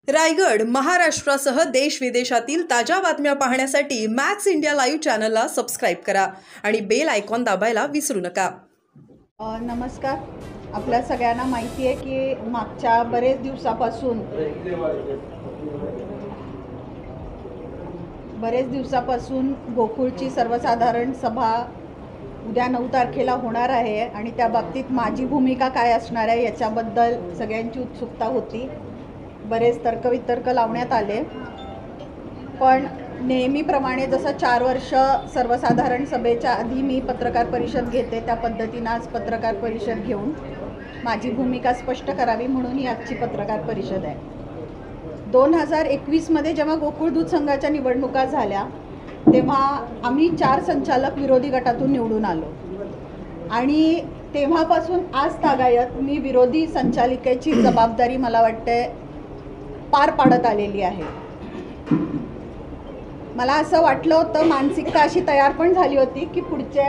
रायगड महाराष्ट्रासह देश विदेशातील ताज्या बातम्या पाहण्यासाठी मॅक्स इंडिया लाईव्ह चॅनलला सबस्क्राईब करा आणि बेल आयकॉन दाबायला विसरू नका। नमस्कार। आपल्या सगळ्यांना माहिती आहे की मागच्या बरेच दिवसापासून गोकुळची सर्वसाधारण सभा उद्या 9 तारखेला होणार आहे आणि त्या बाबतीत माझी भूमिका काय असणार आहे याच्याबद्दल सगळ्यांची उत्सुकता होती। बरेच तर्कवितर्क लावण्यात आले, पण नेहमीप्रमाणे जसं 4 वर्ष सर्वसाधारण सभेच्या आधी मी पत्रकार परिषद घेते त्या पद्धतीनं आज पत्रकार परिषद घेऊन माझी भूमिका स्पष्ट करावी म्हणून ही आजची पत्रकार परिषद आहे। 2021 मध्ये जेव्हा गोकुळ दूध संघाच्या निवडणुका झाल्या तेव्हा आम्ही 4 संचालक विरोधी गटातून निवडून आलो आणि तेव्हापासून आज तागायत मी विरोधी संचालिकेची जबाबदारी मला वाटते पार पाडत आलेली आहे। मला असं वाटलं होतं, मानसिकता अशी तयार पण झाली होती की पुढचे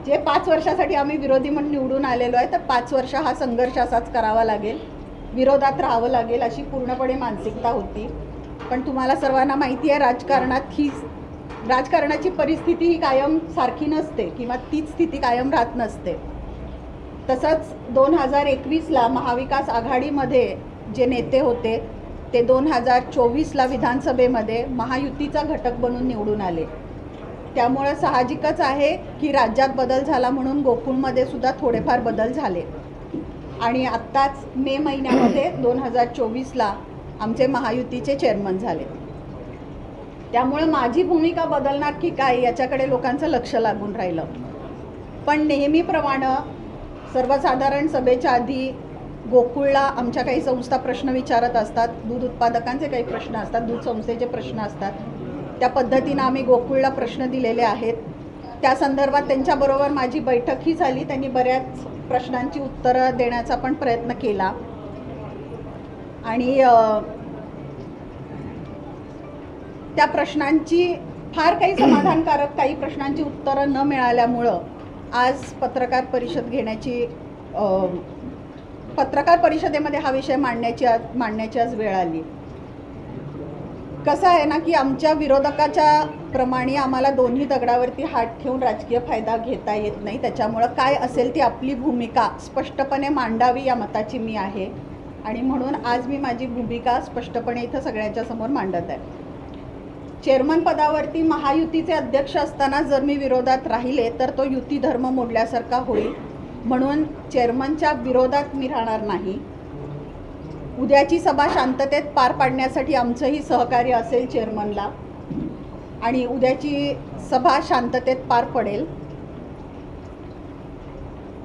जे 5 वर्षासाठी आम्ही विरोधी म्हणून निवडून आलेलो आहे तर 5 वर्ष हा संघर्ष असाच करावा लागेल, विरोधात राहावं लागेल अशी पूर्णपणे मानसिकता होती। पण तुम्हाला सर्वांना माहिती आहे राजकारणाची परिस्थिती ही कायम सारखी नसते किंवा तीच स्थिती कायम राहत नसते। तसंच 2021ला महाविकास आघाडीमध्ये जे नेते होते ते 2024ला विधानसभेमध्ये महायुतीचा घटक बनून निवडून आले। त्यामुळे साहजिकच आहे की राज्यात बदल झाला म्हणून गोकुळमध्ये सुद्धा थोडेफार बदल झाले आणि आत्ताच मे महिन्यामध्ये 2024ला आमचे महायुतीचे चेअरमन झाले। त्यामुळे माझी भूमिका बदलणार की काय याच्याकडे लोकांचं लक्ष लागून राहिलं। पण नेहमीप्रमाणे सर्वसाधारण सभेच्या आधी गोकुळला आमच्या काही संस्था प्रश्न विचारत असतात, दूध उत्पादकांचे काही प्रश्न असतात, दूध संस्थेचे प्रश्न असतात। त्या पद्धतीनं आम्ही गोकुळला प्रश्न दिलेले आहेत। त्या संदर्भात त्यांच्याबरोबर माझी बैठकही झाली, त्यांनी बऱ्याच प्रश्नांची उत्तरं देण्याचा पण प्रयत्न केला आणि त्या प्रश्नांची फार काही समाधानकारक काही प्रश्नांची उत्तरं न मिळाल्यामुळं आज पत्रकार परिषदेमध्ये हा विषय मांडण्याची आज वेळ आली। कसं आहे ना की आमच्या विरोधकाच्या प्रमाणे आम्हाला दोन्ही दगडावरती हात ठेवून राजकीय फायदा घेता येत नाही। त्याच्यामुळं काय असेल ती आपली भूमिका स्पष्टपणे मांडावी या मताची मी आहे आणि म्हणून आज मी माझी भूमिका स्पष्टपणे इथं सगळ्यांच्या समोर मांडत आहे। चेअरमन पदावरती महायुतीचे अध्यक्ष असताना जर मी विरोधात राहिले तर तो युती धर्म मोडल्यासारखा होईल, म्हणून चेअरमनच्या विरोधात मी राहणार नाही। उद्याची सभा शांततेत पार पाडण्यासाठी आमचंही सहकार्य असेल चेअरमनला आणि उद्याची सभा शांततेत पार पडेल।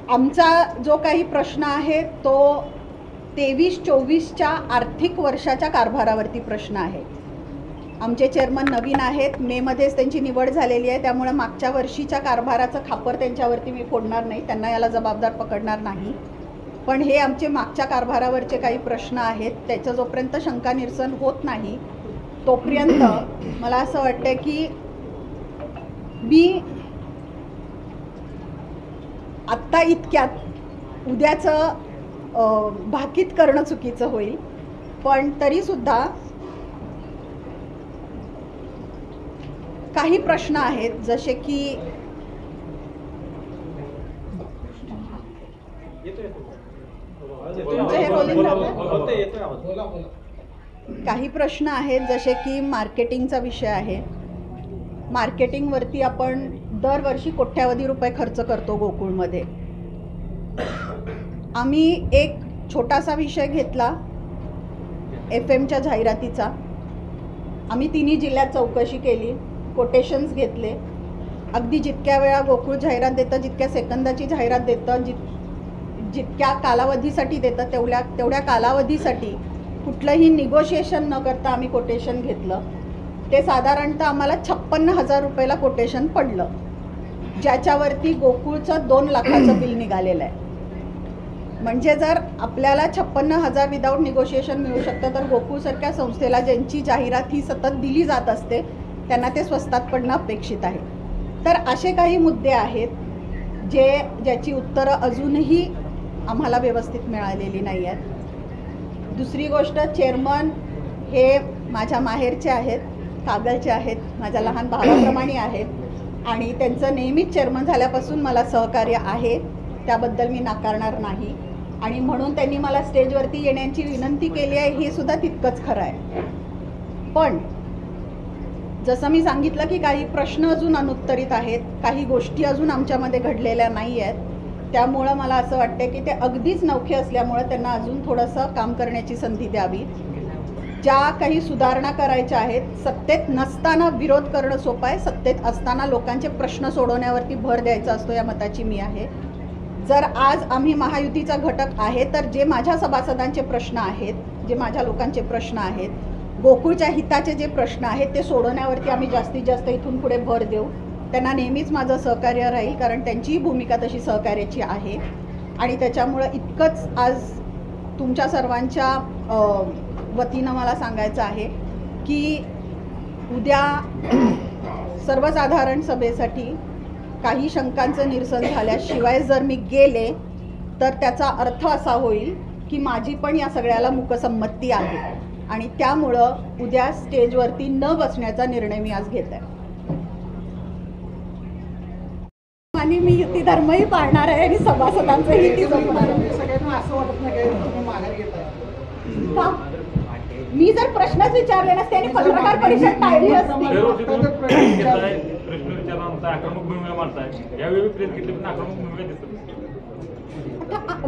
आमचा जो काही प्रश्न आहे तो 23-24च्या आर्थिक वर्षाच्या कारभारावरती प्रश्न आहे। आमचे चेअरमन नवीन आहेत, मेमध्येच त्यांची निवड झालेली आहे, त्यामुळे मागच्या वर्षीच्या कारभाराचं खापर त्यांच्यावरती मी फोडणार नाही, त्यांना याला जबाबदार पकडणार नाही। पण हे आमचे मागच्या कारभारावरचे काही प्रश्न आहेत, त्याचं जोपर्यंत शंका निरसन होत नाही तोपर्यंत मला असं वाटतं की मी आत्ता इतक्यात उद्याचं भाकीत करणं चुकीचं होईल। पण तरीसुद्धा काही प्रश्न आहेत जसे की काही प्रश्न आहेत जसे की मार्केटिंगचा विषय आहे। मार्केटिंगवरती आपण दरवर्षी कोट्यावधी रुपये खर्च करतो गोकुळमध्ये। आम्ही एक छोटासा विषय घेतला FM च्या जाहिरातीचा। आम्ही तिन्ही जिल्ह्यात चौकशी केली, कोटेशन्स घेतले। अगदी जितक्या वेळा गोकुळ जाहिरात देतं, जितक्या सेकंदाची जाहिरात देतं, जितक्या कालावधीसाठी देतं तेवढ्या कालावधीसाठी कुठलंही निगोशिएशन न करता आम्ही कोटेशन घेतलं। ते साधारणतः आम्हाला 56,000 रुपयाला कोटेशन पडलं, ज्याच्यावरती गोकुळचं 2 लाखाचं बिल निघालेलं आहे। म्हणजे जर आपल्याला 56,000 विदाऊट निगोशिएशन मिळू शकतं तर गोकुळसारख्या संस्थेला ज्यांची जाहिरात ही सतत दिली जात असते त्यांना ते स्वस्तात पडणं अपेक्षित आहे। तर असे काही मुद्दे आहेत ज्याची उत्तरं अजूनही आम्हाला व्यवस्थित मिळालेली नाही आहेत। दुसरी गोष्ट, चेअरमन हे माझ्या माहेरचे आहेत, कागलचे आहेत, माझ्या लहान भावाप्रमाणे आहेत आणि त्यांचं नेहमीच चेअरमन झाल्यापासून मला सहकार्य आहे, त्याबद्दल मी नाकारणार नाही. आणि म्हणून त्यांनी मला स्टेजवरती येण्याची विनंती केली आहे, हे सुद्धा तितकंच खरं आहे. पण जसं मी सांगितलं की काही प्रश्न अजून अनुत्तरित आहेत, काही गोष्टी अजून आमच्यामध्ये घडलेल्या नाही आहेत. त्यामुळं मला असं वाटतं की ते अगदीच नवखे असल्यामुळं त्यांना अजून थोडंसं काम करण्याची संधी द्यावी. ज्या काही सुधारणा करायच्या आहेत, सत्तेत नसताना विरोध करणं सोपं आहे, सत्तेत असताना लोकांचे प्रश्न सोडवण्यावरती भर द्यायचा असतो, या मताची मी आहे. जर आज आम्ही महायुतीचा घटक आहे तर जे माझ्या सभासदांचे प्रश्न आहेत, जे माझ्या लोकांचे प्रश्न आहेत, गोकुळच्या हिताचे जे प्रश्न आहेत ते सोडवण्यावरती आम्ही जास्तीत जास्त इथून पुढे भर देऊ. त्यांना नेहमीच माझं सहकार्य राहील, कारण त्यांचीही भूमिका तशी सहकार्याची आहे. आणि त्याच्यामुळं इतकंच आज तुमच्या सर्वांच्या वतीनं मला सांगायचं आहे की उद्या सर्वसाधारण सभेसाठी काही शंकांचं निरसन झाल्याशिवाय जर मी गेले तर त्याचा अर्थ असा होईल की माझी पण या सगळ्याला मुकसंमती आहे आणि त्यामुळं उद्या स्टेजवरती न बसण्याचा निर्णय मी आज घेत आहे. आणि मी युती धर्मही पाळणार आहे आणि सभासदांचंही ती जपणार आहे. सगळ्यांना असं वाटत नाही की तुम्ही माघार घेताय का? मी जर प्रश्नच विचारले नसते आणि पत्रकार परिषद टाळली असती.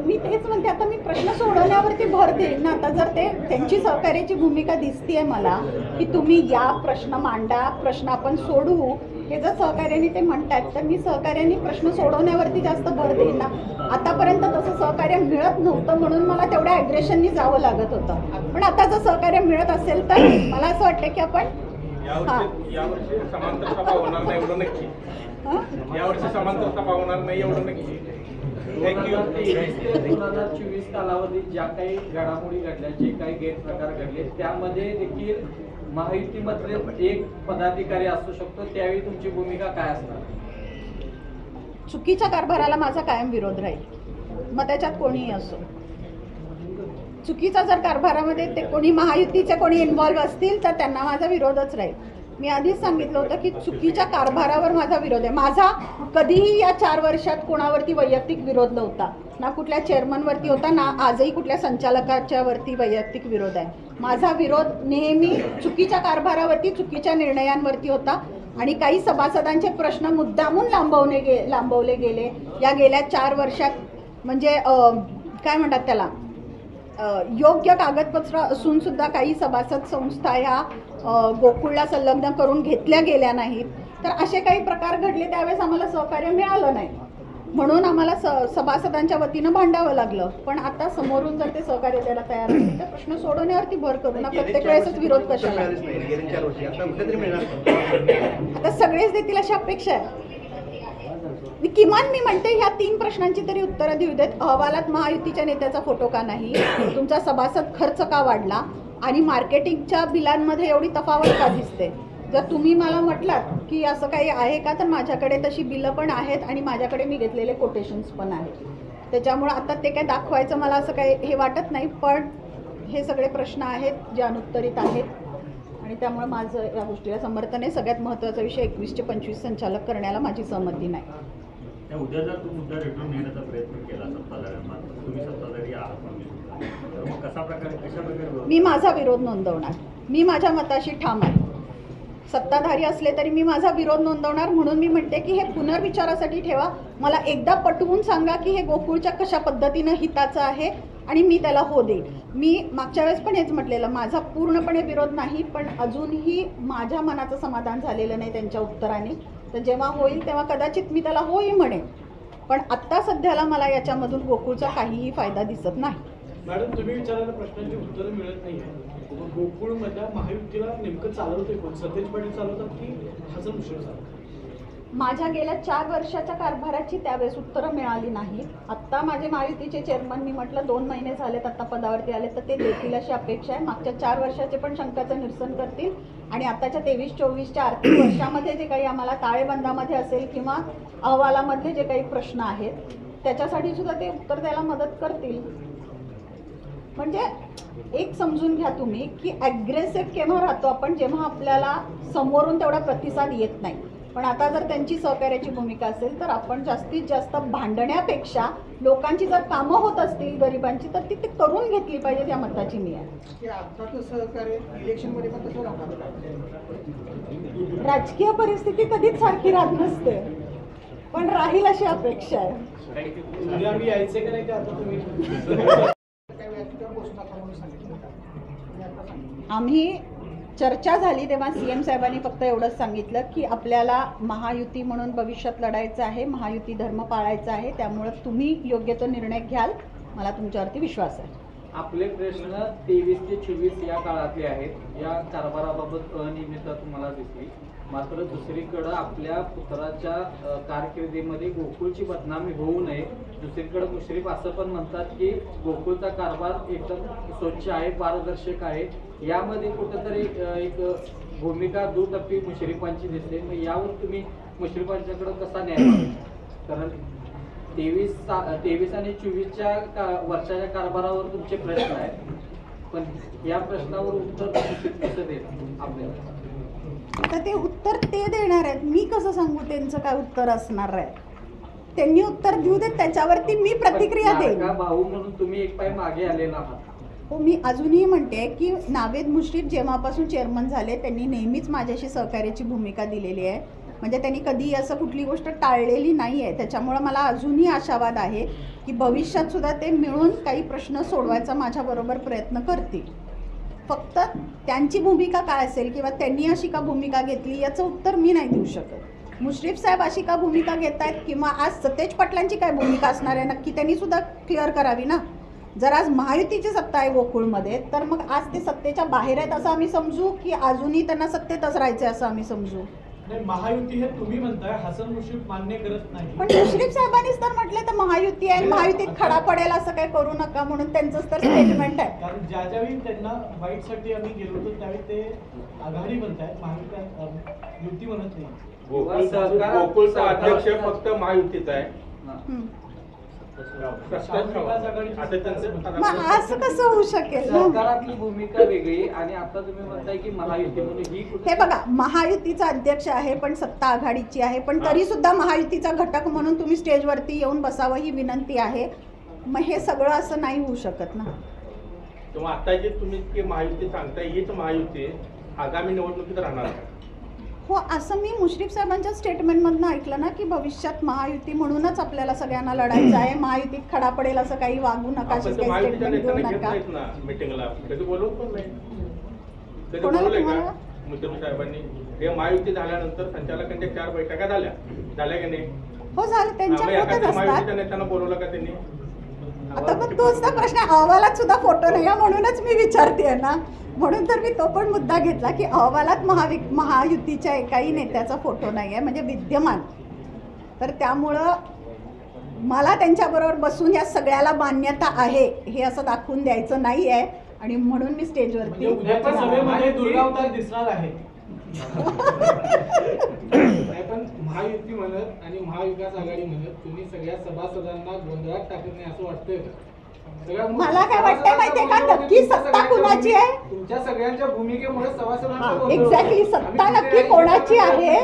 मी तेच म्हणते, आता मी प्रश्न सोडवण्यावरती भर देईन ना. आता जर ते त्यांची सहकार्याची भूमिका दिसतीये मला की तुम्ही या, प्रश्न मांडा, प्रश्न आपण सोडवू, हे जर सहकार्याने ते म्हणतात तर मी सहकार्याने प्रश्न सोडवण्यावरती जास्त भर देईन ना. आतापर्यंत तसं सहकार्य मिळत नव्हतं म्हणून मला तेवढ्या ॲग्रेशननी जावं लागत होतं. पण आता जर सहकार्य मिळत असेल तर मला असं वाटतं की आपण यावर्षी समांतर सभा होणार नाही एवढं नक्की. यावर्षी समांतर सभा होणार नाही एवढं नक्की. 2024 कालावधीत ज्या काही घडामोडी घडल्या, जे काही गैरप्रकार घडले, त्यामध्ये देखील महायुतीमधले एक पदाधिकारी असू शकतो, त्यावेळी तुमची भूमिका काय असणार? चुकीच्या कारभाराला माझा कायम विरोध राहील, मग त्याच्यात कोणीही असो. चुकीचा जर कारभारामध्ये ते कोणी महायुतीचे कोणी इन्व्हॉल्व असतील तर त्यांना माझा विरोधच राहील. मी आधीच सांगितलं होतं की चुकीच्या कारभारावर माझा विरोध आहे. माझा कधीही या 4 वर्षात कोणावरती वैयक्तिक विरोध नव्हता, ना कुठल्या चेअरमनवरती होता, ना आजही कुठल्या संचालकाच्या वरती वैयक्तिक विरोध आहे. माझा विरोध नेहमी चुकीच्या कारभारावरती, चुकीच्या निर्णयांवरती होता आणि काही सभासदांचे प्रश्न मुद्दामून लांबवले गेले या गेल्या 4 वर्षात. म्हणजे काय म्हणतात त्याला, योग्य कागदपत्र असून सुद्धा काही सभासद संस्था ह्या गोकुळला संलग्न करून घेतल्या गेल्या नाहीत. तर असे काही प्रकार घडले, त्यावेळेस आम्हाला सहकार्य मिळालं नाही म्हणून आम्हाला सभासदांच्या वतीनं भांडावं लागलं. पण आता समोरून जर ते सहकार्य द्यायला तयार असेल तर प्रश्न सोडवण्यावरती भर करू ना. प्रत्येक वेळेसच विरोध कशाला? आता सगळेच देतील अशी अपेक्षा आहे. किमान मी म्हणते ह्या 3 प्रश्नांची तरी उत्तरं देऊ देत. अहवालात महायुतीच्या नेत्याचा फोटो का नाही, तुमचा सभासद खर्च का वाढला आणि मार्केटिंगच्या बिलांमध्ये एवढी तफावत का दिसते. जर तुम्ही मला म्हटलात की असं काही आहे का, तर माझ्याकडे तशी बिलं पण आहेत आणि माझ्याकडे मी घेतलेले कोटेशन्स पण आहेत. त्याच्यामुळं आता ते काय दाखवायचं मला असं काही हे वाटत नाही. पण हे सगळे प्रश्न आहेत जे अनुत्तरित आहेत आणि त्यामुळे माझं या गोष्टीला समर्थन आहे. सगळ्यात महत्त्वाचा विषय 21 चे 25 संचालक करण्याला माझी सहमती नाही. उद्या जर तुम्ही मुद्दा रिटर्न नेण्याचा प्रयत्न केला सत्ताधाऱ्यांना, तुम्ही सत्ताधारी आहात, तर मग कशा प्रकारे मी माझा विरोध नोंदवणार. मी माझ्या मताशी ठाम आहे. सत्ताधारी असले तरी मी माझा विरोध नोंदवणार. म्हणून मी म्हणते की हे पुनर्विचारासाठी ठेवा. मला एकदा पटवून सांगा की हे गोकुळच्या कशा पद्धतीनं हिताचं आहे आणि मी त्याला हो देईल. मी मागच्या वेळेस पण हेच म्हटलेलं, माझा पूर्णपणे विरोध नाही, पण अजूनही माझ्या मनाचं समाधान झालेलं नाही त्यांच्या उत्तराने. तर जेव्हा होईल तेव्हा कदाचित मी त्याला होई म्हणेन. पण आत्ता सध्याला मला याच्यामधून गोकुळचा काहीही फायदा दिसत नाही. मॅडम, तुम्ही विचारलेल्या प्रश्नांची उत्तरं मिळत नाही. गोकुळमधल्या महायुतीला नेमकं चालवते कोण? सतेज पाटील चालवतात की हसन मुश्रीफ चालवतात? माझ्या गेल्या 4 वर्षाच्या कारभाराची त्यावेळेस उत्तरं मिळाली नाही. आत्ता माझे महायुतीचे चेअरमन, मी म्हटलं 2 महिने झालेत आत्ता पदावरती आले, तर ते देतील अशी अपेक्षा आहे. मागच्या 4 वर्षाचे पण शंकाचं निरसन करतील आणि आत्ताच्या 23-24च्या आर्थिक वर्षामध्ये जे काही आम्हाला ताळेबंदामध्ये असेल किंवा अहवालामधले जे काही प्रश्न आहेत त्याच्यासाठी सुद्धा ते उत्तर द्यायला मदत करतील. म्हणजे एक समजून घ्या तुम्ही की ॲग्रेसिव्ह केव्हा राहतो आपण, जेव्हा आपल्याला समोरून तेवढा प्रतिसाद येत नाही. पण आता जर त्यांची सहकार्याची भूमिका असेल तर आपण जास्तीत जास्त भांडण्यापेक्षा लोकांची जर कामं होत असतील गरिबांची तर ती करून घेतली पाहिजे, या मताची मी आहे. आताचं सहकार्य इलेक्शनमध्ये पण तसं राहणार. राजकीय परिस्थिती कधीच सारखी राहत नसते, पण राहील अशी अपेक्षा आहे. उद्या मी यायचे का नाही का आता तुम्ही आम्ही चर्चा झाली तेव्हा CM साहेबांनी फक्त एवढंच सांगितलं की आपल्याला महायुती म्हणून भविष्यात लढायचं आहे, महायुती धर्म पाळायचा आहे, त्यामुळे तुम्ही योग्य तो निर्णय घ्याल, मला तुमच्यावरती विश्वास आहे. आपले प्रश्न 23 ते 24 या काळातले आहेत. या कारभाराबाबत अनियमितता तुम्हाला दिसली, मात्र दुसरीकडं आपल्या पुत्राच्या कारकिर्दीमध्ये गोकुळची बदनामी होऊ नये. दुसरीकडे मुश्रीफ असं पण म्हणतात की गोकुळचा कारभार एकदम स्वच्छ आहे, पारदर्शक आहे. यामध्ये कुठंतरी एक भूमिका दुटप्पी मुश्रीफांची दिसते. मग यावर तुम्ही मुश्रीफांच्याकडे कसा न्याय मागाल? कारण 23 आणि 24च्या वर्षाच्या कारभारावर तुमचे प्रश्न आहेत, पण या प्रश्नावर उत्तर कसं देत आपल्याला? आता ते उत्तर ते देणार आहेत, मी कसं सांगू त्यांचं काय उत्तर असणार आहे? त्यांनी उत्तर देऊ देत, त्याच्यावरती मी प्रतिक्रिया देईन. भाऊ म्हणून तुम्ही एक पाय मागे आलेला आहात. हो, मी अजूनही म्हणते की नावेद मुश्रीफ जेव्हापासून चेअरमन झाले त्यांनी नेहमीच माझ्याशी सहकार्याची भूमिका दिलेली आहे. म्हणजे त्यांनी कधी असं कुठली गोष्ट टाळलेली नाही आहे. त्याच्यामुळं मला अजूनही आशावाद आहे की भविष्यात सुद्धा ते मिळून काही प्रश्न सोडवायचा माझ्याबरोबर प्रयत्न करतील. फक्त त्यांची भूमिका काय असेल किंवा त्यांनी अशी का भूमिका घेतली याचं उत्तर मी नाही देऊ शकत. मुश्रीफ साहेब अशी का भूमिका घेत आहेत किंवा आज सतेज पाटलांची काय भूमिका असणार आहे नक्की त्यांनी सुद्धा क्लिअर करावी ना. जर आज महायुतीची सत्ता आहे गोकुळमध्ये तर मग आज ते सत्तेच्या बाहेर आहेत असं आम्ही समजू की अजूनही त्यांना सत्तेतच राहायचं असं आम्ही समजू? नाही, महायुती हे तुम्ही म्हणताय, हसन मुश्रीफ मान्य करत नाही. पण मुश्रीफ साहेबांनीच तर म्हटलं तर महायुती आहे, महायुतीत खडा पडेल असं काही करू नका म्हणून त्यांचंच तर स्टेटमेंट आहे. कारण ज्यावेळी त्यांना वाईटसाठी आम्ही गेलो होतो त्यावेळी ते आघाडी म्हणतायत, महायुती युती म्हणत नाही. गोकुळचा अध्यक्ष फक्त महायुतीचा आहे. मग असं कसं होऊ शकेल? सरकारातली भूमिका वेगळी आणि आता तुम्ही म्हणताय की महायुती म्हणून ही हे बघा, महायुतीचा अध्यक्ष आहे पण सत्ता आघाडीची आहे, पण तरी सुद्धा महायुतीचा घटक म्हणून तुम्ही स्टेजवरती येऊन बसावं ही विनंती आहे. मग हे सगळं असं नाही होऊ शकत ना. तेव्हा आता जे तुम्ही महायुती सांगताय हीच महायुती आगामी निवडणुकीत राहणार आहे. हो, असं मी मुश्रीफ साहेबांच्या स्टेटमेंटमधनं ऐकलं ना की भविष्यात महायुती म्हणूनच आपल्याला सगळ्यांना लढायचं आहे, महायुतीत खडा पडेल असं काही वागू नका, अशी काही स्टेटमेंट देऊ नका. मीटिंगला कधी बोलवत पण नाही, कधी कोणाला बोलवलंय का तुम्हाला? मुश्रीफ साहेबांनी? हे महायुती झाल्यानंतर संचालकांच्या 4 बैठका झाल्या की नाही? हो, झालं, त्यांच्या होतच असतात. महायुतीच्या नेत्यांना बोलवलं का त्यांनी? आता पण तोच तर प्रश्न, अहवालात सुद्धा फोटो नाही आहे म्हणूनच मी विचारते ना. म्हणून तर मी तो पण मुद्दा घेतला की अहवालात महायुतीच्या एकाही नेत्याचा फोटो नाही आहे म्हणजे विद्यमान. तर त्यामुळं मला त्यांच्याबरोबर बसून या सगळ्याला मान्यता आहे हे असं दाखवून द्यायचं नाही आहे आणि म्हणून मी स्टेजवरती उद्याच्या सभेमध्ये दुर्गावतार दिसणार आहे. पण महायुती म्हणत आणि महाविकास आघाडी म्हणत तुम्ही सगळ्या सभासदांना गोंधळात टाकत नाही असं वाटतंय का? मला काय वाटतंय माहितीये का, नक्की सत्ता कुणाची आहे? तुमच्या सगळ्यांच्या भूमिकेमुळे सभासदांना एक्झॅक्टली, सत्ता नक्की कोणाची आहे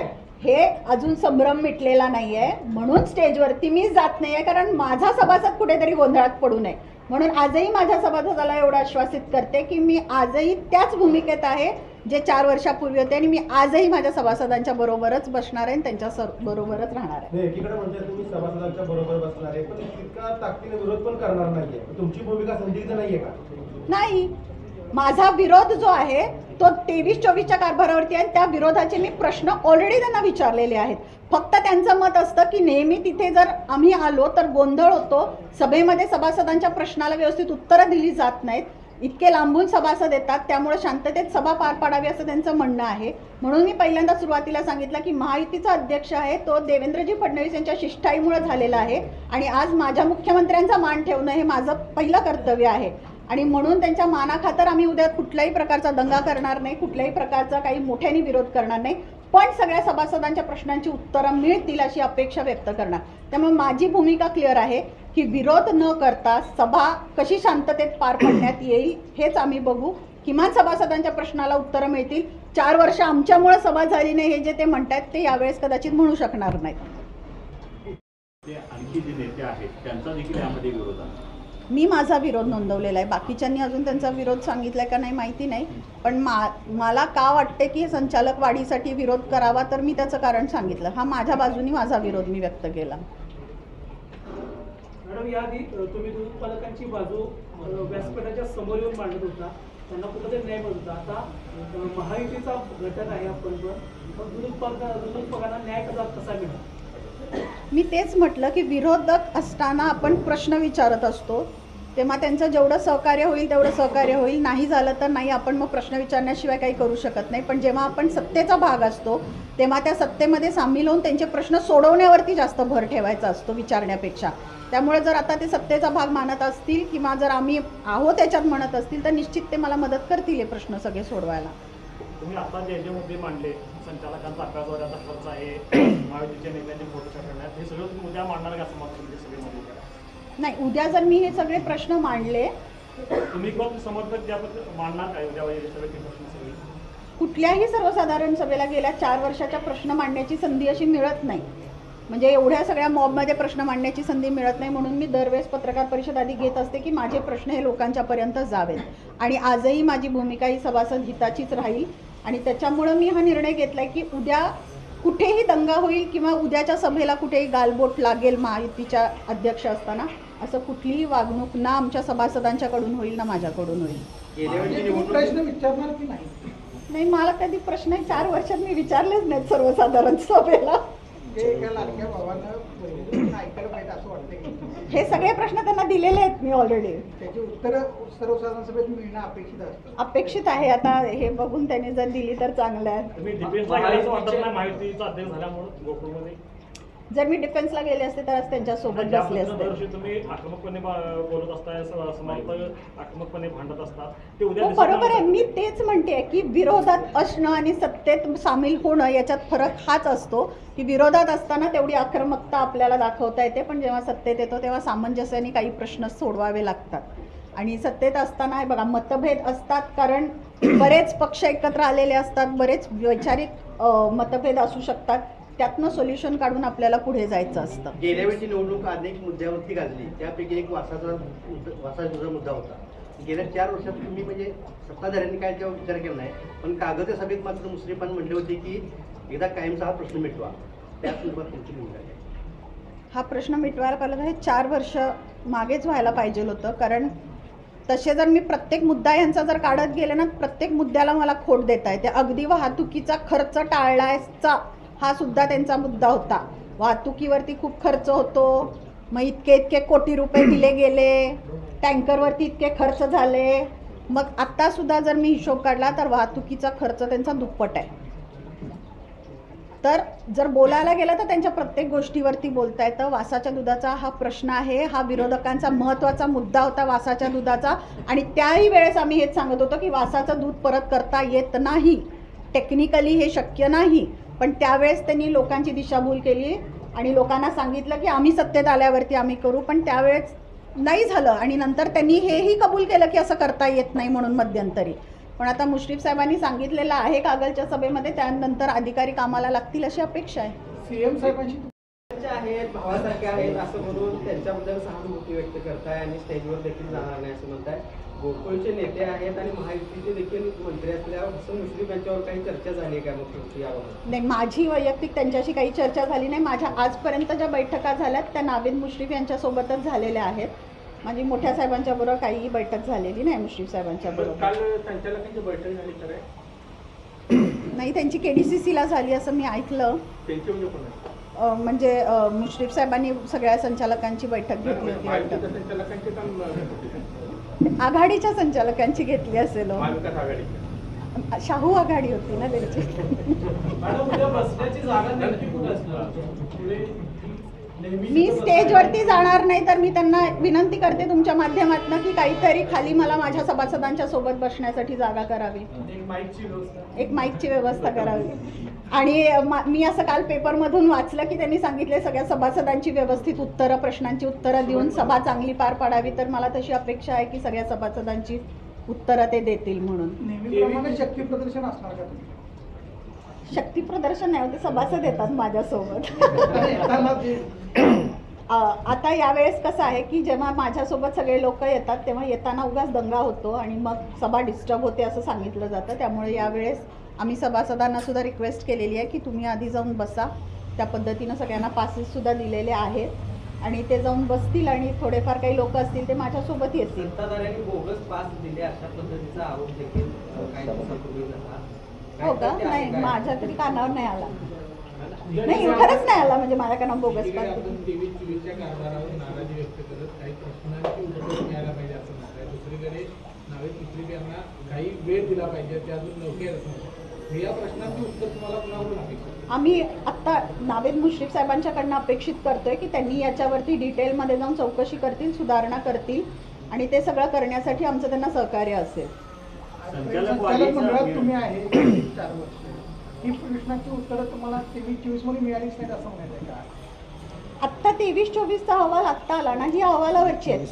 हे अजून संभ्रम मिटलेला नाहीये. म्हणून स्टेजवरती मी जात नाहीये, कारण माझा सभासद कुठेतरी गोंधळात पडू नये. म्हणून आजही माझ्या सभासदाला एवढं आश्वासित करते की मी आजही त्याच भूमिकेत आहे जे 4 वर्षापूर्वी होते आणि मी आजही माझ्या सभासदांच्या बरोबरच बसणार आहे, त्यांच्या बरोबरच राहणार आहे. एकीकडे म्हणजे तुम्ही सभासदांच्या बरोबर बसणार आहे पण तितका ताकदीने विरोध पण करणार नाहीये, तुमची भूमिका संदिग्ध नाहीये का? नाही, माझा विरोध जो आहे तो 23-24च्या कारभारावरती आहे. त्या विरोधाचे मी प्रश्न ऑलरेडी त्यांना विचारलेले आहेत. फक्त त्यांचं मत असतं की नेहमी तिथे जर आम्ही आलो तर गोंधळ होतो, सभेमध्ये सभासदांच्या प्रश्नाला व्यवस्थित उत्तरं दिली जात नाहीत, इतके लांबून सभासद येतात, त्यामुळे शांततेत सभा पार पाडावी असं त्यांचं म्हणणं आहे. म्हणून मी पहिल्यांदा सुरुवातीला सांगितलं की महायुतीचा अध्यक्ष आहे तो देवेंद्रजी फडणवीस यांच्या शिष्टाईमुळे झालेला आहे आणि आज माझ्या मुख्यमंत्र्यांचा मान ठेवणं हे माझं पहिलं कर्तव्य आहे. आणि म्हणून त्यांच्या मानाखातर आम्ही उद्या कुठल्याही प्रकारचा दंगा करणार नाही, कुठल्याही प्रकारचा काही मोठ्याने विरोध करणार नाही, पण सगळ्या सभासदांच्या प्रश्नांची उत्तरं मिळतील अशी अपेक्षा व्यक्त करणार. त्यामुळे माझी भूमिका क्लिअर आहे की विरोध न करता सभा कशी शांततेत पार पाडण्यात येईल हेच आम्ही बघू. किमान सभासदांच्या प्रश्नाला उत्तरं मिळतील. 4 वर्ष आमच्यामुळे सभा झाली नाही हे जे ते म्हणतात ते यावेळेस कदाचित म्हणू शकणार नाहीत. ते आणखी जे नेते आहेत त्यांचा देखील यामध्ये विरोध आहे. मी माझा विरोध नोंदवलेला आहे. बाकीच्यांनी अजून त्यांचा विरोध सांगितलाय का नाही माहिती नाही, पण मला का वाटते की संचालक वाढीसाठी विरोध करावा तर मी त्याचं कारण सांगितलं. हा माझ्या बाजूनी माझा विरोध मी व्यक्त केला. मॅडम, याआधी तुम्ही दूध उत्पादकांची बाजू व्यासपीठाच्या समोर येऊन मांडत होता, त्यांना कुठेतरी न्याय मिळत होता. आता महायुतीचा घटक आहे आपण, पण दूध उत्पादकांना न्याय कसा मिळेल? मी तेच म्हटलं की विरोधक असताना आपण प्रश्न विचारत असतो, तेव्हा त्यांचं जेवढं सहकार्य होईल तेवढं सहकार्य होईल, नाही झालं तर नाही. आपण मग प्रश्न विचारण्याशिवाय काही करू शकत नाही. पण जेव्हा आपण सत्तेचा भाग असतो तेव्हा त्या सत्तेमध्ये सामील होऊन त्यांचे प्रश्न सोडवण्यावरती जास्त भर ठेवायचा असतो विचारण्यापेक्षा. त्यामुळे जर आता ते सत्तेचा भाग मानत असतील किंवा जर आम्ही आहोत त्याच्यात म्हणत असतील तर निश्चित ते मला मदत करतील हे प्रश्न सगळे सोडवायला. तुम्ही आता जे मुद्दे मांडले, संचालकांचा आकाशवाऱ्याचा खर्च आहे, महायुतीच्या नेत्यांचे फोटो करण्यात, हे सगळं तुम्ही उद्या मांडणार का समर्थन सगळे मध्ये? नाही, उद्या जर मी हे सगळे प्रश्न मांडले, तुम्ही कोण समर्थक ज्याबद्दल मांडणार काय उद्या सगळे प्रश्न सगळे? कुठल्याही सर्वसाधारण सभेला गेल्या 4 वर्षाच्या प्रश्न मांडण्याची संधी अशी मिळत नाही. म्हणजे एवढ्या सगळ्या मॉबमध्ये प्रश्न मांडण्याची संधी मिळत नाही. म्हणून मी दरवेळेस पत्रकार परिषद आधी घेत असते की माझे प्रश्न हे लोकांच्यापर्यंत जावेत. आणि आजही माझी भूमिका ही सभासद हिताचीच राहील. आणि त्याच्यामुळं मी हा निर्णय घेतला आहे की उद्या कुठेही दंगा होईल किंवा उद्याच्या सभेला कुठेही गालबोट लागेल महायुतीच्या अध्यक्ष असताना, असं कुठलीही वागणूक ना आमच्या सभासदांच्याकडून होईल ना माझ्याकडून होईल. प्रश्न विचारणार की नाही? नाही, मला कधी प्रश्न 4 वर्षात मी विचारलेच नाहीत सर्वसाधारण सभेला. लाडक्या भावानं ऐकायला पाहिजे असं वाटतं. हे सगळे प्रश्न त्यांना दिलेले आहेत मी ऑलरेडी. त्याची उत्तरं सर्वसाधारण सभेत मिळणं अपेक्षित असतं. अपेक्षित आहे. आता हे बघून त्यांनी जर दिली तर चांगलं आहे. तुम्ही डिफेन्सला गेल्याचं वाटत नाही महायुतीचा अध्यक्ष झाल्यामुळे गोकुळमध्ये? जर मी डिफेन्सला गेले असते तर आज त्यांच्यासोबत बसले असते. दरवर्षी तुम्ही आक्रमकपणे बोलत असताय, समर्थ आक्रमकपणे भांडत असतात, ते उद्या हो बरोबर आहे. मी तेच म्हणते की विरोधात असणं आणि सत्तेत सामील होणं याच्यात फरक हाच असतो की विरोधात असताना तेवढी आक्रमकता आपल्याला दाखवता येते, पण जेव्हा सत्तेत येतो तेव्हा सामंजस्याने काही प्रश्न सोडवावे लागतात. आणि सत्तेत असताना हे बघा मतभेद असतात, कारण बरेच पक्ष एकत्र आलेले असतात, बरेच वैचारिक मतभेद असू शकतात, त्यातनं सोल्युशन काढून आपल्याला पुढे जायचं असतं. गेल्या वेळची निवडणूक अनेक मुद्द्यावरती गाजली, त्यापैकी एक वासाचा मुद्दा होता. गेल्या 4 वर्षात तुम्ही म्हणजे सत्ताधाऱ्यांनी काय त्यावर विचार केला नाही, पण कागद सभेत मात्र मुश्रीफान म्हणले होते की एकदा कायमचा हा प्रश्न मिटवा. त्याचबरोबर तुमची भूमिका आहे. हा प्रश्न मिटवायला पाहिलं तर हे 4 वर्ष मागेच व्हायला पाहिजे होतं, कारण तसे जर मी प्रत्येक मुद्दा यांचा जर काढत गेले ना, प्रत्येक मुद्द्याला मला खोट देता येते. अगदी वाहतुकीचा खर्च टाळायचा हा सुद्धा त्यांचा मुद्दा होता. वाहतुकीवरती खूप खर्च होतो, मग इतके कोटी रुपये दिले गेले, टँकरवरती इतके खर्च झाले. मग आत्तासुद्धा जर मी हिशोब काढला तर वाहतुकीचा खर्च त्यांचा दुप्पट आहे. तर जर बोलायला गेलं तर त्यांच्या प्रत्येक गोष्टीवरती बोलता येतं. वासाच्या दुधाचा हा प्रश्न आहे, हा विरोधकांचा महत्त्वाचा मुद्दा होता वासाच्या दुधाचा. आणि त्याही वेळेस आम्ही हेच सांगत होतो की वासाचं दूध परत करता येत नाही, टेक्निकली हे शक्य नाही. पण त्यावेळेस त्यांनी लोकांची दिशाभूल केली आणि लोकांना सांगितलं की आम्ही सत्तेत आल्यावरती आम्ही करू, पण त्यावेळेस नाही झालं. आणि नंतर त्यांनी हेही कबूल केलं की असं करता येत नाही म्हणून मध्यंतरी. पण आता मुश्रीफ साहेबांनी सांगितलेलं आहे कागलच्या सभेमध्ये, त्यानंतर अधिकारी कामाला लागतील अशी अपेक्षा आहे. सीएम साहेबांशी आहेत, भावासारखे आहेत असं म्हणून त्यांच्याबद्दल सहानुभूती व्यक्त करताय आणि स्टेजवर देखील जाणार नाही असं म्हणताय. गोकुळचे नेते आहेत आणि महायुतीचे देखील मंत्री असल्यावर हसन मुश्रीफ यांच्यावर काही चर्चा झाली आहे का मग याबाबत? नाही, माझी वैयक्तिक त्यांच्याशी काही चर्चा झाली नाही. माझ्या आजपर्यंत ज्या बैठका झाल्यात त्या नावेद मुश्रीफ यांच्यासोबतच झालेल्या आहेत. माझी मोठ्या साहेबांच्या बरोबर काहीही बैठक झालेली नाही मुश्रीफ साहेबांच्या बरोबर. काल संचालकांची बैठक झाली तर नाही, त्यांची KDCCला झाली असं मी ऐकलं. त्यांची म्हणजे कोण? म्हणजे मुश्रीफ साहेबांनी सगळ्या संचालकांची बैठक घेतली होती. संचालकांची आघाडीच्या संचालकांची घेतली असेल. महाविकास आघाडी, शाहू आघाडी होती ना त्यांची. मॅडम, उद्या बसण्याची जागा नेमकी कुठे असणार? मी स्टेजवरती जाणार नाही, तर मी त्यांना विनंती करते तुमच्या माध्यमातून की काहीतरी खाली मला माझ्या सभासदांच्या सोबत बसण्यासाठी जागा करावी, एक माईकची व्यवस्था करावी. आणि मी असं काल पेपरमधून वाचलं की त्यांनी सांगितले सगळ्या सभासदांची व्यवस्थित उत्तरं, प्रश्नांची उत्तरं देऊन सभा चांगली पार पाडावी. तर मला तशी अपेक्षा आहे की सगळ्या सभासदांची उत्तरं ते देतील म्हणून. नेहमीप्रमाणे शक्ती प्रदर्शन असणार का? शक्ती प्रदर्शन नाही, ते सभासद येतात माझ्यासोबत. आता यावेळेस कसं आहे की जेव्हा माझ्यासोबत सगळे लोक येतात तेव्हा येताना उगाच दंगा होतो आणि मग सभा डिस्टर्ब होते असं सांगितलं जातं. त्यामुळे यावेळेस आम्ही सभासदांना सुद्धा रिक्वेस्ट केलेली आहे की तुम्ही आधी जाऊन बसा. त्या पद्धतीनं सगळ्यांना पासेससुद्धा दिलेले आहेत आणि ते जाऊन बसतील आणि थोडेफार काही लोक असतील ते माझ्यासोबत येतील. सत्ताधाऱ्यांनी बोगस पास दिले अशा पद्धतीचा आरोप देखील काही दिवसांपूर्वी झाला. हो का? नाही, माझ्या तरी कानावर नाही आला. नाही, खरंच नाही आला म्हणजे माझ्या कानावर बोगस पास. आपण 23-24च्या कारभारावर नाराजी व्यक्त करत काही प्रश्नांची उत्तरं मिळायला पाहिजे असं म्हणताय. दुसरीकडे नावेद मुश्रीफ यांना काही वेळ दिला पाहिजे, ते अजून लवकर असं म्हणतात. या प्रश्नांची उत्तर तुम्हाला कुणाकडून अपेक्षित? आम्ही आत्ता नावेद मुश्रीफ साहेबांच्याकडनं अपेक्षित करतोय की त्यांनी याच्यावरती डिटेलमध्ये जाऊन चौकशी करतील, सुधारणा करतील आणि ते सगळं करण्यासाठी आमचं त्यांना सहकार्य असेल. संचालक मंडळात तुम्ही आहे 4 वर्ष, ही प्रश्नांची उत्तरं तुम्हाला 23-24 मध्ये मिळालीच नाहीत असं म्हणायचं का? आत्ता 23-24चा अहवाल आत्ता आला ना, ही अहवालावरची आहे.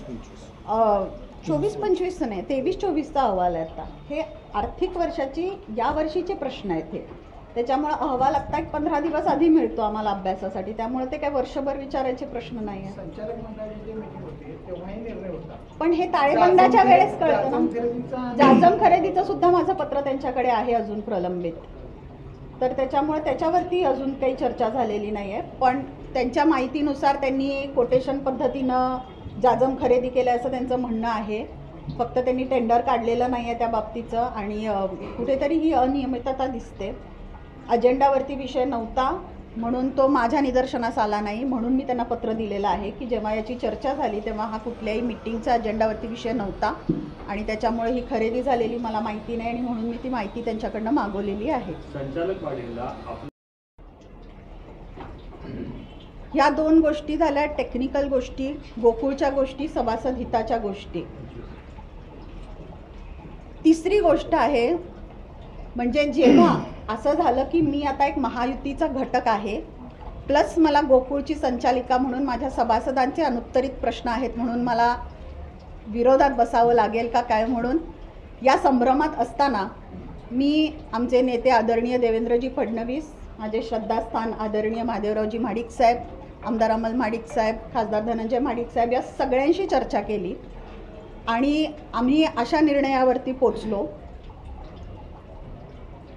24-25 नाही, 23-24चा अहवाल आहे आता. हे आर्थिक वर्षाची या वर्षीचे प्रश्न आहेत हे. त्याच्यामुळे अहवाल आत्ता 15 दिवस आधी मिळतो आम्हाला अभ्यासासाठी. त्यामुळे ते काय वर्षभर विचारायचे प्रश्न नाही आहे. संचालक मंडळाची जे मीटिंग होते तेव्हाही निर्णय होता, पण हे ताळेबंदाच्या वेळेस कळतं ना. जाजम खरेदीचं सुद्धा माझं पत्र त्यांच्याकडे आहे अजून प्रलंबित. तर त्याच्यामुळे त्याच्यावरती अजून काही चर्चा झालेली नाही आहे. पण त्यांच्या माहितीनुसार त्यांनी कोटेशन पद्धतीनं जाजम खरेदी केलं असं त्यांचं म्हणणं आहे. फक्त त्यांनी टेंडर काढलेलं नाही आहे त्या बाबतीचं आणि कुठेतरी ही अनियमितता दिसते. अजेंडावरती विषय नव्हता म्हणून तो माझ्या निदर्शनास आला नाही, म्हणून मी त्यांना पत्र दिलेलं आहे की जेव्हा याची चर्चा झाली तेव्हा हा कुठल्याही मीटिंगचा अजेंडावरती विषय नव्हता आणि त्याच्यामुळे ही खरेदी झालेली मला माहिती नाही आणि म्हणून मी ती माहिती त्यांच्याकडनं मागवलेली आहे. संचालक वाढीला ह्या 2 गोष्टी झाल्या टेक्निकल गोष्टी, गोकुळच्या गोष्टी, सभासद हिताच्या गोष्टी. तिसरी गोष्ट आहे म्हणजे जेव्हा असं झालं की मी आता एक महायुतीचा घटक आहे प्लस मला गोकुळची संचालिका म्हणून माझ्या सभासदांचे अनुत्तरित प्रश्न आहेत म्हणून मला विरोधात बसावं लागेल का काय म्हणून या संभ्रमात असताना मी आमचे नेते आदरणीय देवेंद्रजी फडणवीस, माझे श्रद्धास्थान आदरणीय महादेवरावजी महाडिक साहेब, आमदार अमल महाडिक साहेब, खासदार धनंजय महाडिक साहेब या सगळ्यांशी चर्चा केली आणि आम्ही अशा निर्णयावरती पोचलो.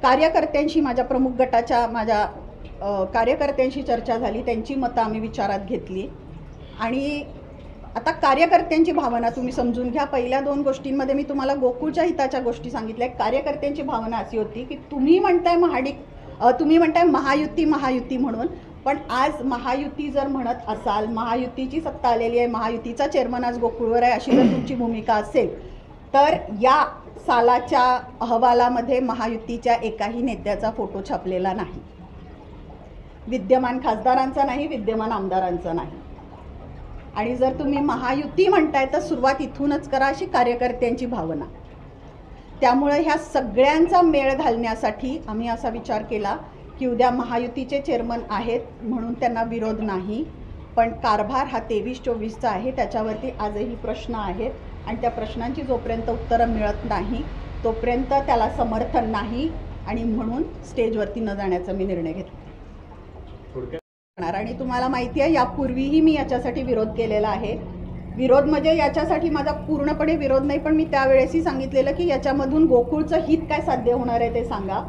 कार्यकर्त्यांशी, माझ्या प्रमुख गटाच्या कार्यकर्त्यांशी चर्चा झाली, त्यांची मतं आम्ही विचारात घेतली आणि आता कार्यकर्त्यांची भावना तुम्ही समजून घ्या. पहिल्या 2 गोष्टींमध्ये मी तुम्हाला गोकुळच्या हिताच्या गोष्टी सांगितल्या. कार्यकर्त्यांची भावना अशी होती की तुम्ही म्हणताय महायुती म्हणून, पण आज महायुती जर म्हणत असाल, महायुतीची सत्ता आलेली आहे, महायुतीचा चेअरमन आज गोकुळवर आहे अशी जर तुमची भूमिका असेल तर या सालाच्या अहवालामध्ये महायुतीच्या एकाही नेत्याचा फोटो छापलेला नाही. विद्यमान खासदारांचा नाही, विद्यमान आमदारांचा नाही. आणि जर तुम्ही महायुती म्हणताय तर सुरुवात इथूनच करा अशी कार्यकर्त्यांची भावना. त्यामुळे ह्या सगळ्यांचा मेळ घालण्यासाठी आम्ही असा विचार केला की उद्या महायुतीचे चेअरमन आहेत म्हणून त्यांना विरोध नाही, पण कारभार हा 23-24चा आहे, त्याच्यावरती आजही प्रश्न आहेत आणि त्या प्रश्नांची जोपर्यंत उत्तरं मिळत नाही तोपर्यंत त्याला समर्थन नाही आणि म्हणून स्टेजवरती न जाण्याचा मी निर्णय घेतला. आणि तुम्हाला माहिती आहे यापूर्वीही मी याच्यासाठी विरोध केलेला आहे. विरोध म्हणजे याच्यासाठी माझा पूर्णपणे विरोध नाही, पण मी त्यावेळेसही सांगितलेलं की याच्यामधून गोकुळचं हित काय साध्य होणार आहे ते सांगा.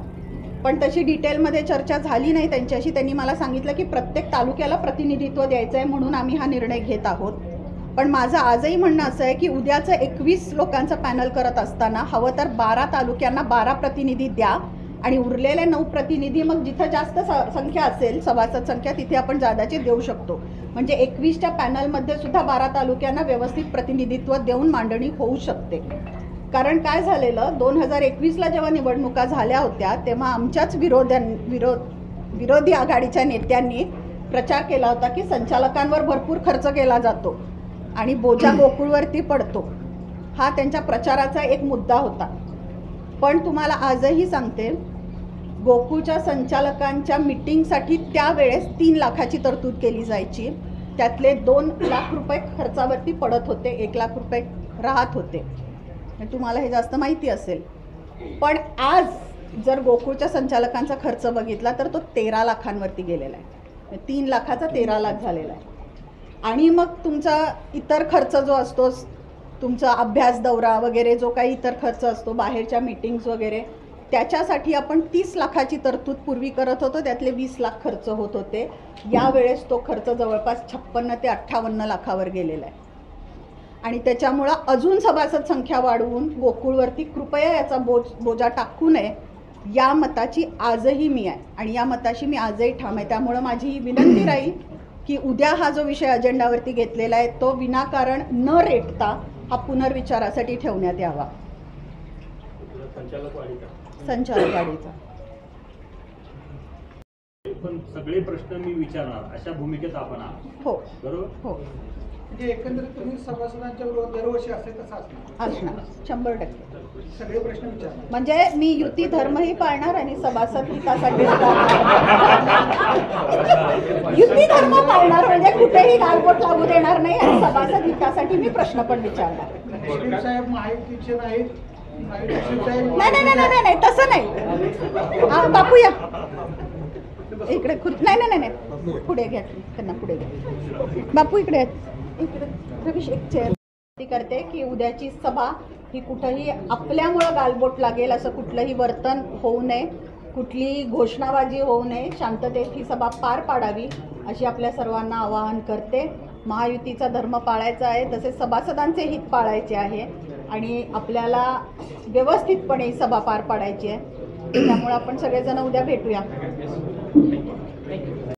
पण तशी डिटेलमध्ये चर्चा झाली नाही त्यांच्याशी. त्यांनी मला सांगितलं की प्रत्येक तालुक्याला प्रतिनिधित्व द्यायचं आहे म्हणून आम्ही हा निर्णय घेत आहोत. पण माझं आजही म्हणणं असं आहे की उद्याचं 21 लोकांचं पॅनल करत असताना हवं तर 12 तालुक्यांना 12 प्रतिनिधी द्या आणि उरलेले 9 प्रतिनिधी मग जिथं जास्त संख्या असेल, सभासद संख्या, तिथे आपण जादाचे देऊ शकतो. म्हणजे 21च्या पॅनलमध्ये सुद्धा 12 तालुक्यांना व्यवस्थित प्रतिनिधित्व देऊन मांडणी होऊ शकते. कारण काय झालेलं 2021ला जेव्हा निवडणुका झाल्या होत्या तेव्हा आमच्याच विरोधी आघाडीच्या नेत्यांनी प्रचार केला होता की संचालकांवर भरपूर खर्च केला जातो आणि बोजा गोकुळवरती पडतो, हा त्यांच्या प्रचाराचा एक मुद्दा होता. पण तुम्हाला आजही सांगते, गोकुळच्या संचालकांच्या मीटिंगसाठी त्यावेळेस 3 लाखाची तरतूद केली जायची. त्यातले 2 लाख रुपये खर्चावरती पडत होते, 1 लाख रुपये राहत होते. तुम्हाला हे जास्त माहिती असेल. पण आज जर गोकुळच्या संचालकांचा खर्च बघितला तर तो 13 लाखांवरती गेलेला आहे. 3 लाखाचा 13 लाख झालेला आहे. आणि मग तुमचा इतर खर्च जो असतो, तुमचा अभ्यास दौरा वगैरे जो काही इतर खर्च असतो, बाहेरच्या मीटिंग्स वगैरे, त्याच्यासाठी आपण 30 लाखाची तरतूद पूर्वी करत होतो, त्यातले 20 लाख खर्च होत होते. यावेळेस तो खर्च जवळपास 56 ते 58 लाखावर गेलेला आहे. आणि त्याच्यामुळं अजून सभासद संख्या वाढवून गोकुळवरती कृपया याचा बोजा टाकू नये, या मताची आजही मी आहे आणि या मताशी मी आजही ठाम आहे. त्यामुळं माझी ही विनंती राहील की उद्या हा जो विषय अजेंडावरती घेतलेला आहे तो विनाकारण न रेटता हा पुनर्विचारासाठी ठेवण्यात यावा. संचालक वाढीचा पण सगळे प्रश्न मी विचारणार अशा भूमिकेत आपण आहात. हो बरोबर. हो, म्हणजे एकंदरीत तुम्ही सभासदांच्या विरोधात दरवर्षी असते तसं असणार 100%. सगळे प्रश्न विचारणार. म्हणजे मी युती धर्मही पाळणार आणि सभासद हितासाठी युती धर्म पाळणार, म्हणजे कुठेही गालबोट लागू देणार नाही आणि सभासद हितासाठी मी प्रश्न पण विचारणार. मुश्रीफ साहेब महायुतीचे नाहीत. नाही तसं नाही. बापू या इकडे. नाही पुढे घ्या, त्यांना पुढे घ्या. बापू इकडे इकडे. रवीश एक चेअर करते की उद्याची सभा ही कुठंही आपल्यामुळं गालबोट लागेल असं कुठलंही वर्तन होऊ नये, कुठली घोषणाबाजी होऊ नये, शांततेत ही सभा पार पाडावी अशी आपल्या सर्वांना आवाहन करते. महायुतीचा धर्म पाळायचा आहे, तसेच सभासदांचे हित पाळायचे आहे आणि आपल्याला व्यवस्थितपणे ही सभा पार पाडायची आहे. त्यामुळे आपण सगळेजण उद्या भेटूया.